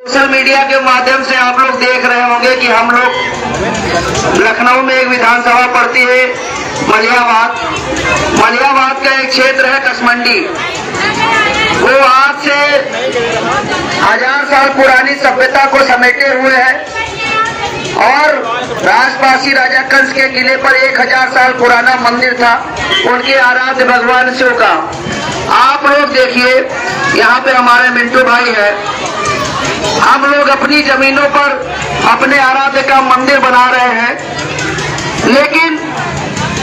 Social media के माध्यम से आप लोग देख रहे होंगे कि हम लोग लखनऊ में एक विधानसभा पड़ती है मलियाबाद का एक क्षेत्र है कसमंडी। वो आज से 1000 साल पुरानी सभ्यता को समेटे हुए है और राजपासी राजा कंस के किले पर 1000 साल पुराना मंदिर था उनके आराध्य भगवान शिव का। आप लोग देखिए, यहाँ पे हमारे मिंटू भाई है। हम लोग अपनी जमीनों पर अपने आराध्य का मंदिर बना रहे हैं, लेकिन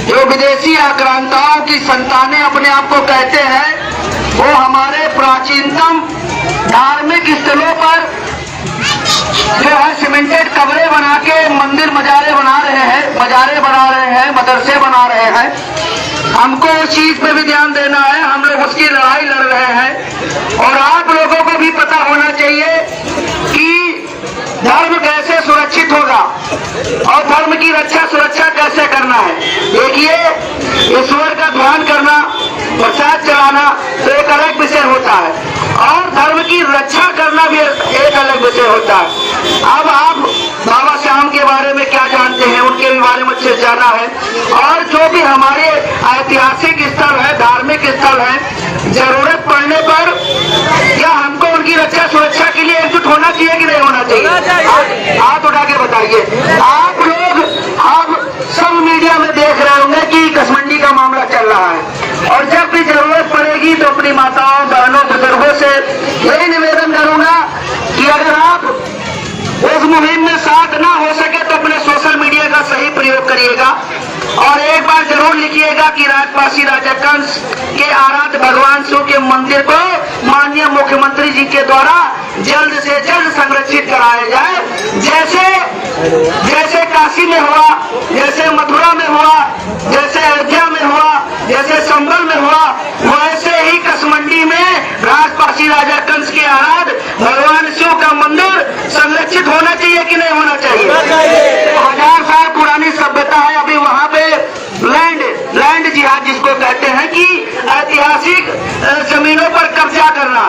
जो विदेशी आक्रांताओं की संतानें अपने आप को कहते हैं, वो हमारे प्राचीनतम धार्मिक स्थलों पर जो है सीमेंटेड कमरे बना के मंदिर मजारे बना रहे हैं, मदरसे बना रहे हैं। हमको उस चीज पे भी ध्यान देना है, हम लोग उसकी लड़ाई लड़ रहे हैं। और आप लोगों को भी पता होना चाहिए कि धर्म कैसे सुरक्षित होगा और धर्म की सुरक्षा कैसे करना है। देखिए, ईश्वर का ध्यान करना, प्रसाद चढ़ाना तो एक अलग विषय होता है और धर्म की रक्षा करना भी एक अलग विषय होता है। अब आप बाबा श्याम के बारे में क्या जानते हैं, उनके बारे में अच्छे जाना है। और जो भी हमारे ऐतिहासिक स्थल है, धार्मिक स्थल है, जरूरत पड़ने पर क्या हमको उनकी रक्षा सुरक्षा के लिए एकजुट होना चाहिए कि नहीं होना चाहिए? हाथ उठा के बताइए। आप लोग हम सब मीडिया में देख रहे होंगे कि कसमंडी का मामला चल रहा है और जब भी जरूरत पड़ेगी तो अपनी माताओं, बहनों, बुजुर्गों से यही निवेदन करूंगा कि अगर आप उस मुहिम में साथ ना हो सके तो अपने सोशल मीडिया का सही प्रयोग करिएगा और एक बार जरूर लिखिएगा कि राजपासी राजा कंस के आराध्य भगवान शिव के मंदिर को माननीय मुख्यमंत्री जी के द्वारा जल्द से जल्द संरक्षित कराया जाए। जैसे काशी में हुआ, जैसे मथुरा में हुआ, जैसे अयोध्या में हुआ, जैसे संभल में हुआ, वैसे ही कसमंडी में राजपासी राजा कंस के आराध्य भगवान शिव का मंदिर संरक्षित होना चाहिए कि नहीं होना चाहिए? 1000 साल पुरानी सभ्यता है। अभी वहाँ पे लैंड जिहाद जिसको कहते हैं कि ऐतिहासिक जमीनों पर कब्जा करना,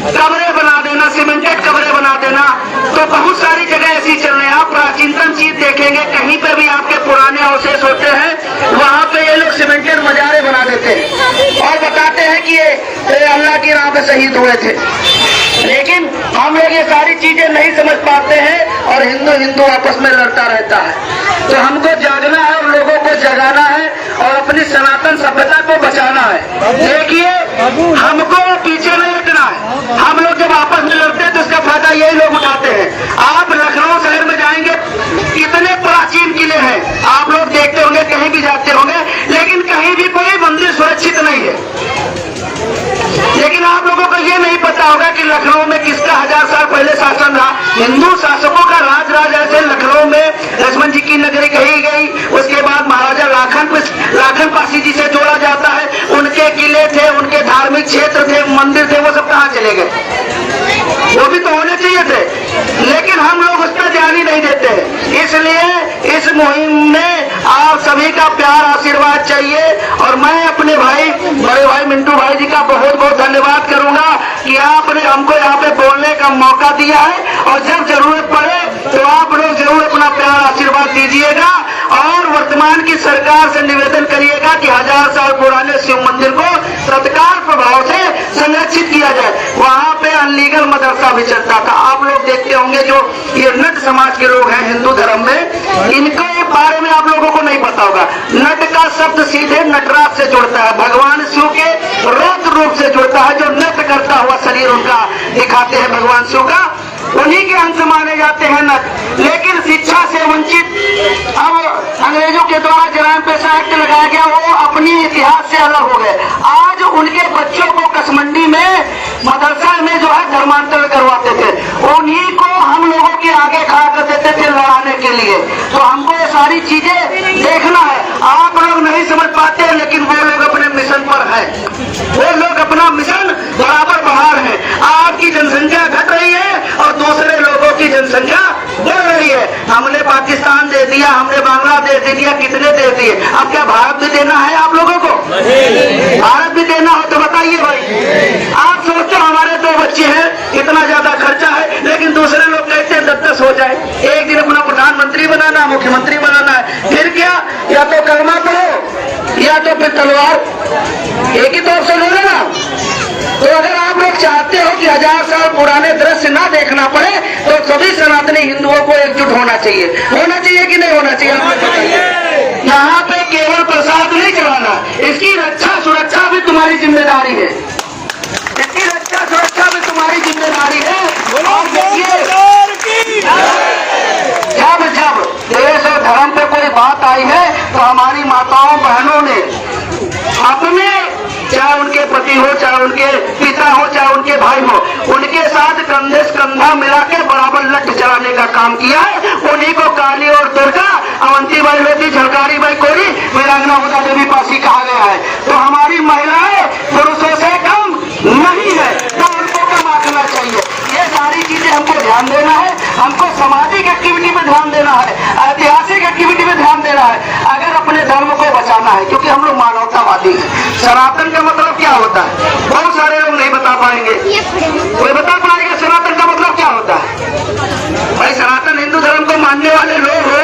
कमरे बना देना, सीमेंटेड कमरे बना देना, तो बहुत सारी जगह ऐसी चल रही है। आप प्राचीनतम चीज देखेंगे, कहीं पे भी आपके पुराने अवशेष होते हैं, वहाँ पे ये लोग सीमेंटेड मजारे बना देते हैं और बताते हैं कि ये अल्लाह की राह पे शहीद हुए थे। लेकिन हम लोग ये सारी चीजें नहीं समझ पाते हैं और हिंदू आपस में लड़ता रहता है। तो हमको जागना है और लोगों को जगाना है और अपनी सनातन सभ्यता को बचाना है। देखिए, हमको पीछे नहीं हटना है। हम लोग जब आपस में लड़ते हैं तो इसका फायदा यही लोग उठाते हैं। आप लखनऊ शहर में जाएंगे, कितने प्राचीन किले हैं, आप लोग देखते होंगे, कहीं भी जाते होंगे, लेकिन कहीं भी कोई मंदिर सुरक्षित नहीं है। लेकिन आप लोगों को ये नहीं पता होगा कि लखनऊ में किसका 1000 साल पहले शासन रहा। हिंदू शासकों का राज ऐसे लखनऊ में लक्ष्मण जी की नगरी कही गई, उसके बाद महाराजा लाखन पासी जी से जोड़ा जाता है। उनके किले थे, उनके धार्मिक क्षेत्र थे, मंदिर थे, वो सब कहाँ चले गए? वो भी तो होने चाहिए थे, लेकिन हम लोग उस पर ध्यान ही नहीं देते। इसलिए इस मुहिम में आप सभी का प्यार आशीर्वाद चाहिए और मैं अपने बड़े भाई मिंटू भाई जी का बहुत बहुत धन्यवाद करूंगा कि आपने हमको यहाँ पे बोलने का मौका दिया है और जब जरूरत पड़े तो आप लोग जरूर अपना प्यार आशीर्वाद दीजिएगा और वर्तमान की सरकार से निवेदन करिएगा कि 1000 साल पुराने शिव मंदिर को तत्काल प्रभाव से संरक्षित किया जाए। वहाँ पे अनलीगल मदरसा भी चलता था। आप लोग देखते होंगे जो ये नट समाज के लोग हैं हिंदू धर्म में, इनके बारे में आप लोगों को नहीं पता होगा। नट का शब्द सीधे नटराज से जुड़ता है, भगवान शिव के रौद्र रूप से जुड़ता है। जो नृत्य करता हुआ शरीर उनका दिखाते हैं भगवान शिव का, उन्हीं के अंश माने जाते हैं नट। लेकिन शिक्षा से वंचित अब अंग्रेजों के द्वारा जराइम पेशा एक्ट लगाया गया, वो अपनी इतिहास से अलग हो गए। आज उनके बच्चों को कसमंडी में मदरसा में जो है धर्मांतरण करवाते थे, उन्हीं को हम लोगों के आगे खड़ा कर देते थे लड़ाने के लिए। तो हमको ये सारी चीजें देखना है। आप लोग नहीं समझ पाते, लेकिन वो लोग अपने मिशन पर है, वो लोग अपना मिशन बराबर बढ़ा रहे हैं। आपकी जनसंख्या घट रही है और दूसरे लोगों की जनसंख्या बढ़ रही है। हमने पाकिस्तान दे दिया, हमने बांग्लादेश दे दिया, कितने दे दिए? अब क्या भारत भी देना है आप लोगों को? भारत भी देना हो तो बताइए भाई। आप सोचो, हमारे 2 बच्चे हैं, इतना ज्यादा खर्चा है, लेकिन पुराने दृश्य ना देखना पड़े तो सभी सनातनी हिंदुओं को एकजुट होना चाहिए कि नहीं होना चाहिए? यहाँ पे केवल प्रसाद नहीं चढ़ाना, इसकी रक्षा सुरक्षा भी तुम्हारी जिम्मेदारी है, इसकी रक्षा सुरक्षा भी तुम्हारी जिम्मेदारी है। और देखिए जब देश और धर्म पे कोई बात आई है तो हमारी माताओं बहनों ने अपने, चाहे उनके पति हो, चाहे उनके पिता हो, चाहे उनके भाई हो, उनके साथ कंधे से कंधा मिला के बराबर लठ चलाने का काम किया है। उन्हीं को काली और दुर्गा, अवंती बाई होती, झलकारी बाई कोरी, वीरांगना होता देवी पासी कहा गया है। तो हमारी महिलाएं पुरुषों से कम नहीं है, तो उनको कम आंकना चाहिए। ये सारी चीजें हमको ध्यान देना है, हमको सामाजिक एक्टिविटी में ध्यान देना है, ऐतिहासिक एक्टिविटी में ध्यान देना है, अगर अपने धर्म को बचाना है, क्योंकि हम लोग मानवतावादी हैं। सनातन का मतलब क्या होता है? बहुत सारे लोग नहीं बता पाएंगे, कोई बता पाएंगे सनातन का मतलब क्या होता है? भाई सनातन हिंदू धर्म को मानने वाले लोग हो,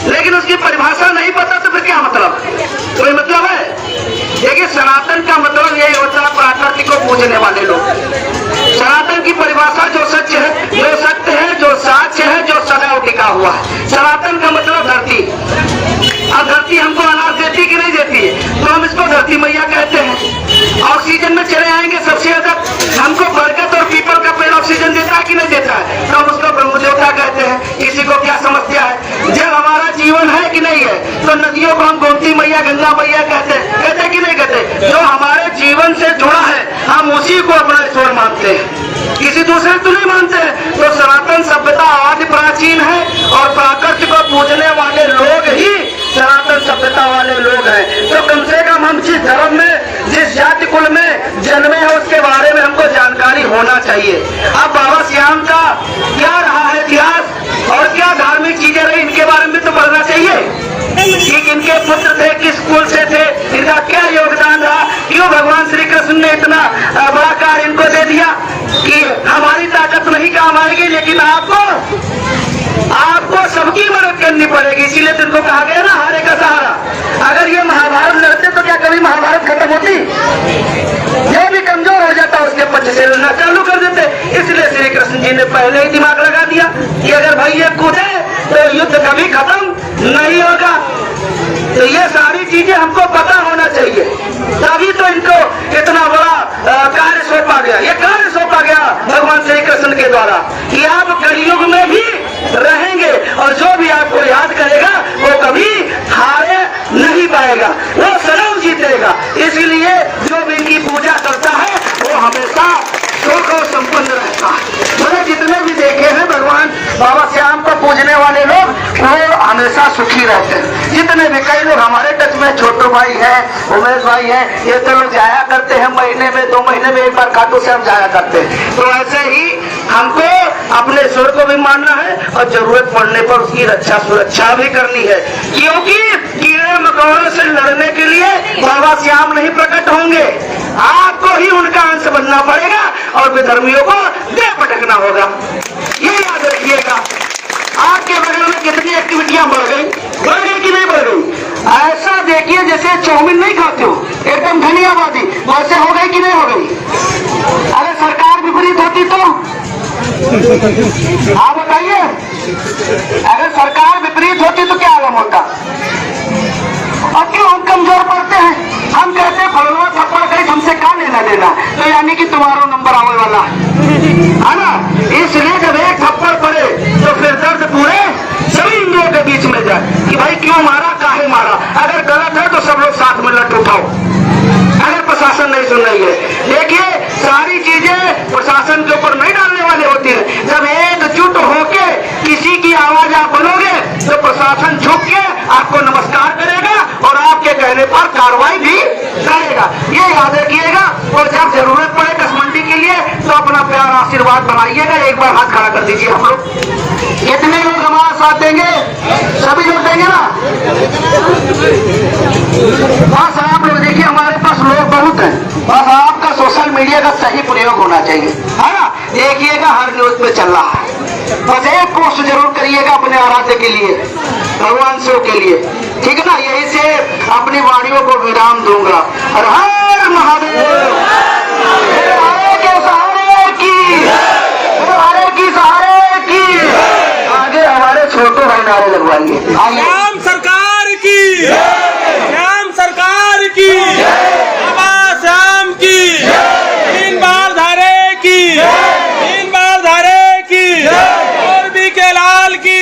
लेकिन उसकी परिभाषा नहीं पता तो फिर क्या मतलब? कोई मतलब है? देखिए सनातन का मतलब यही होता है प्रकृति को पूजने वाले लोग। सनातन की परिभाषा जो सत्य है, जो सत्य है, जो साक्ष्य है, जो सदैव टिका हुआ है। सनातन का मतलब धरती। अब धरती हमको अनाज देती कि नहीं देती है, तो हम इसको धरती मैया कहते हैं। ऑक्सीजन में चले आएंगे, सबसे ज्यादा हमको बरगद और पीपल का पेड़ ऑक्सीजन देता है कि नहीं देता है, तो हम उसको ब्रह्म देवता कहते हैं। किसी को क्या समस्या है? जब हमारा जीवन है कि नहीं है, तो नदियों को हम गोमती मैया, गंगा मैया कहते हैं कि नहीं कहते? जो हमारे जीवन से जुड़ा है हम उसी को अपना ईश्वर मानते हैं, किसी दूसरे को नहीं मानते हैं। तो सनातन सभ्यता आदि प्राचीन है और प्राकृतिक को पूजने वाले लोग ही सनातन सभ्यता वाले लोग हैं। तो कम से कम हम जिस धर्म में, जिस जाति कुल में जन्मे हैं उसके बारे में हमको जानकारी होना चाहिए। अब बाबा श्याम का क्या रहा है इतिहास और क्या धार्मिक चीजें रही, इनके बारे में तो पढ़ना चाहिए कि इनके पुत्र थे, किस कुल से थे, इनका क्या योगदान रहा, क्यों भगवान श्री कृष्ण ने इतना बड़ा कार्य इनको दे दिया कि हमारी ताकत नहीं काम आएगी, लेकिन आपको सबकी मदद करनी पड़ेगी। इसीलिए तो इनको कहा गया ना हारे का सहारा। अगर ये महाभारत लड़ते तो क्या कभी महाभारत खत्म होती? जो भी कमजोर हो जाता उसके पक्ष से लड़ना चालू कर देते। इसलिए श्री कृष्ण जी ने पहले ही दिमाग लगा दिया कि अगर भाई ये कूदे तो युद्ध कभी खत्म नहीं होगा। तो ये सारी चीजें हमको पता होना चाहिए, तभी तो इनको इतना बड़ा कार्य सौंपा गया। ये कार्य सौंपा गया भगवान श्री कृष्ण के द्वारा कि आप कलयुग में भी रहेंगे और जो भी आपको याद करेगा वो कभी हारे नहीं पाएगा, वो सदैव जीतेगा। इसलिए जो भी इनकी पूजा करता है वो हमेशा सुख और संपन्न रहता है। मैंने जितने भी देखे हैं भगवान बाबा श्याम को पूजने वाले लोग वो हमेशा सुखी रहते हैं। जितने भी कई लोग हमारे टच में, छोटू भाई है, उमेश भाई है, ये तो लोग जाया करते हैं महीने में, 2 महीने में एक बार खाटू से हम जाया करते हैं। तो ऐसे ही हमको अपने ईश्वर को भी मानना है और जरूरत पड़ने पर उसकी रक्षा सुरक्षा भी करनी है, क्योंकि कीड़े मकोड़ों से लड़ने के लिए बाबा श्याम नहीं प्रकट होंगे, आपको ही उनका अंश बनना पड़ेगा और विधर्मियों को दे पटकना होगा। ये याद रखिएगा। आपके बगल में कितनी एक्टिविटियां बढ़ गई कि नहीं बढ़ गई? ऐसा देखिए जैसे चाउमीन नहीं खाते हो एकदम धनियावादी, वैसे हो गई कि नहीं हो गई? अगर सरकार विपरीत होती तो आप बताइए, अगर सरकार विपरीत होती तो क्या आलम होता? अब क्यों हम कमजोर पड़ते हैं? हम कहते हैं फलवा थप्पड़ कहीं हमसे क्या लेना देना, तो यानी कि तुम्हारा नंबर आने वाला है ना। इसलिए जब एक थप्पड़ पड़े तो फिर दर्द पूरे सभी हिंदुओं के बीच में जाए कि भाई क्यों मारा, काहे मारा। अगर गलत है तो सब लोग साथ में लट उठाओ, अगर प्रशासन नहीं सुन रही है। देखिए सारी चीजें प्रशासन के ऊपर नहीं डालने वाली होती है। जब एकजुट होके किसी की आवाज आप बनोगे तो प्रशासन झुक के आपको नमस्कार करेगा और आपके कहने पर कार्रवाई भी करेगा। ये याद रखिएगा। और जब जरूरत पड़े कसमंडी के लिए तो अपना प्यार आशीर्वाद बनाइएगा। एक बार हाथ खड़ा कर दीजिए। हम लोग कितने लोग हमारा साथ देंगे? सभी लोग देंगे ना? बस आप लोग देखिए हमारे पास लोग बहुत हैं, बस आपका सोशल मीडिया का सही प्रयोग होना चाहिए, है ना। देखिएगा हर न्यूज पे चल रहा है, बस एक पोस्ट जरूर करिएगा अपने आराध्य के लिए, भगवान शिव के लिए, ठीक है ना। यही से अपनी वाणियों को विराम दूंगा। हर हर महादेव की नारे लगवाएंगे। श्याम सरकार की, श्याम सरकार की, बाबा श्याम की, 3 बार धारे की, 3 बार धारे की, और भी के लाल की,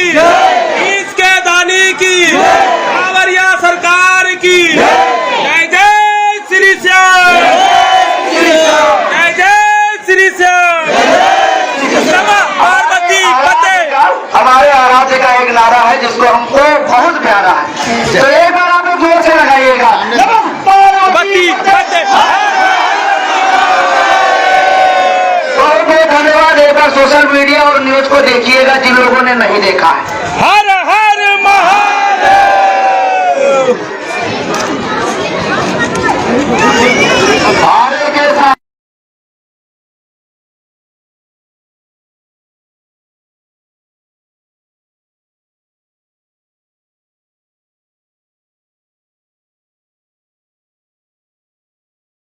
इसके दानी की, कांवरिया सरकार की। जय जय श्री श्याम, जय जय श्री श्याम। पार्वती फतेह। हमारे आराध्य का एक नारा है जिसको हमको बहुत प्यारा है, तो एक बार आप जोर से लगाइएगा। पार्वती फतेह। बहुत बहुत धन्यवाद। एक बार सोशल मीडिया और न्यूज को देखिएगा जिन लोगों ने नहीं देखा है। हर हर महादेव।